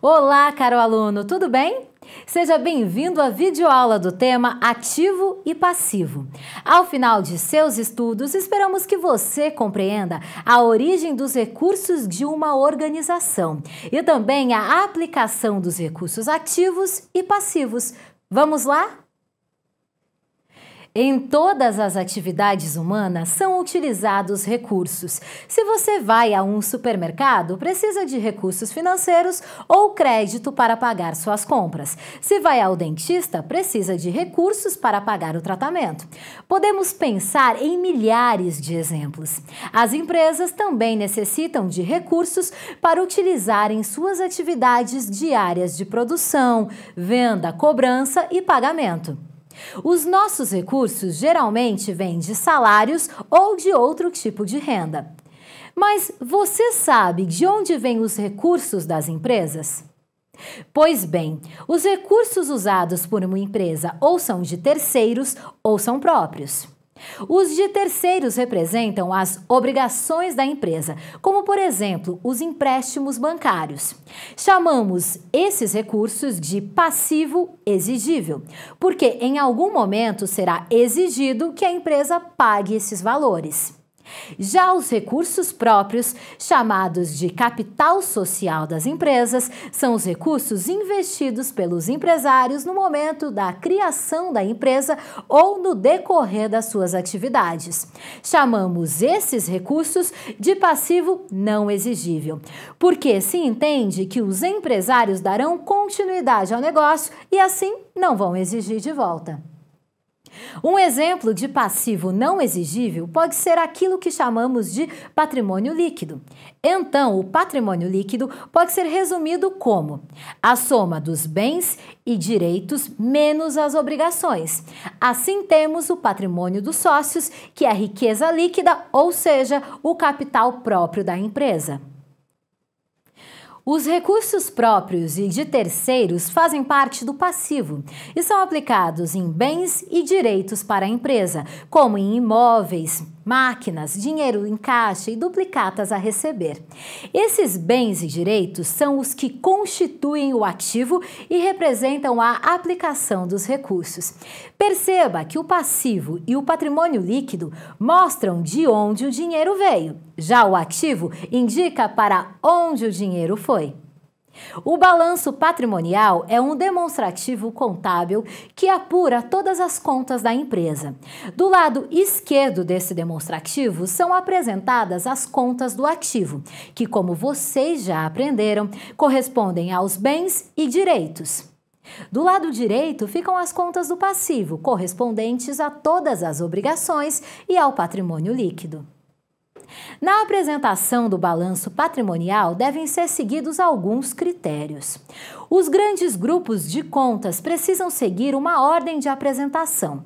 Olá, caro aluno, tudo bem? Seja bem-vindo à videoaula do tema Ativo e Passivo. Ao final de seus estudos, esperamos que você compreenda a origem dos recursos de uma organização e também a aplicação dos recursos ativos e passivos. Vamos lá? Em todas as atividades humanas são utilizados recursos. Se você vai a um supermercado, precisa de recursos financeiros ou crédito para pagar suas compras. Se vai ao dentista, precisa de recursos para pagar o tratamento. Podemos pensar em milhares de exemplos. As empresas também necessitam de recursos para utilizar em suas atividades diárias de produção, venda, cobrança e pagamento. Os nossos recursos geralmente vêm de salários ou de outro tipo de renda. Mas você sabe de onde vêm os recursos das empresas? Pois bem, os recursos usados por uma empresa ou são de terceiros ou são próprios. Os de terceiros representam as obrigações da empresa, como por exemplo, os empréstimos bancários. Chamamos esses recursos de passivo exigível, porque em algum momento será exigido que a empresa pague esses valores. Já os recursos próprios, chamados de capital social das empresas, são os recursos investidos pelos empresários no momento da criação da empresa ou no decorrer das suas atividades. Chamamos esses recursos de passivo não exigível, porque se entende que os empresários darão continuidade ao negócio e assim não vão exigir de volta. Um exemplo de passivo não exigível pode ser aquilo que chamamos de patrimônio líquido. Então, o patrimônio líquido pode ser resumido como a soma dos bens e direitos menos as obrigações. Assim, temos o patrimônio dos sócios, que é a riqueza líquida, ou seja, o capital próprio da empresa. Os recursos próprios e de terceiros fazem parte do passivo e são aplicados em bens e direitos para a empresa, como em imóveis, máquinas, dinheiro em caixa e duplicatas a receber. Esses bens e direitos são os que constituem o ativo e representam a aplicação dos recursos. Perceba que o passivo e o patrimônio líquido mostram de onde o dinheiro veio. Já o ativo indica para onde o dinheiro foi. O balanço patrimonial é um demonstrativo contábil que apura todas as contas da empresa. Do lado esquerdo desse demonstrativo são apresentadas as contas do ativo, que, como vocês já aprenderam, correspondem aos bens e direitos. Do lado direito ficam as contas do passivo, correspondentes a todas as obrigações e ao patrimônio líquido. Na apresentação do balanço patrimonial devem ser seguidos alguns critérios. Os grandes grupos de contas precisam seguir uma ordem de apresentação.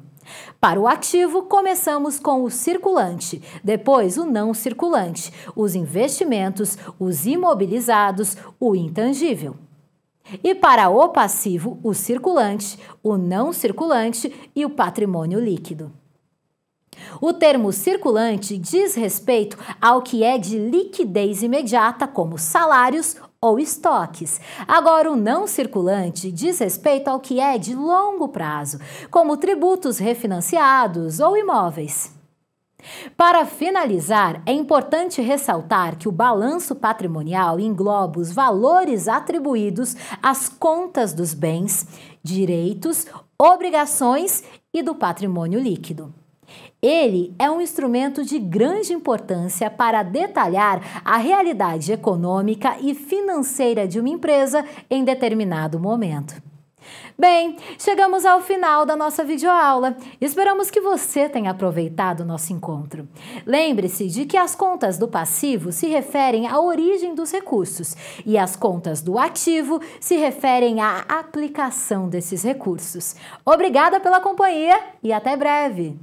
Para o ativo, começamos com o circulante, depois o não circulante, os investimentos, os imobilizados, o intangível. E para o passivo, o circulante, o não circulante e o patrimônio líquido. O termo circulante diz respeito ao que é de liquidez imediata, como salários ou estoques. Agora, o não circulante diz respeito ao que é de longo prazo, como tributos refinanciados ou imóveis. Para finalizar, é importante ressaltar que o balanço patrimonial engloba os valores atribuídos às contas dos bens, direitos, obrigações e do patrimônio líquido. Ele é um instrumento de grande importância para detalhar a realidade econômica e financeira de uma empresa em determinado momento. Bem, chegamos ao final da nossa videoaula. Esperamos que você tenha aproveitado o nosso encontro. Lembre-se de que as contas do passivo se referem à origem dos recursos e as contas do ativo se referem à aplicação desses recursos. Obrigada pela companhia e até breve!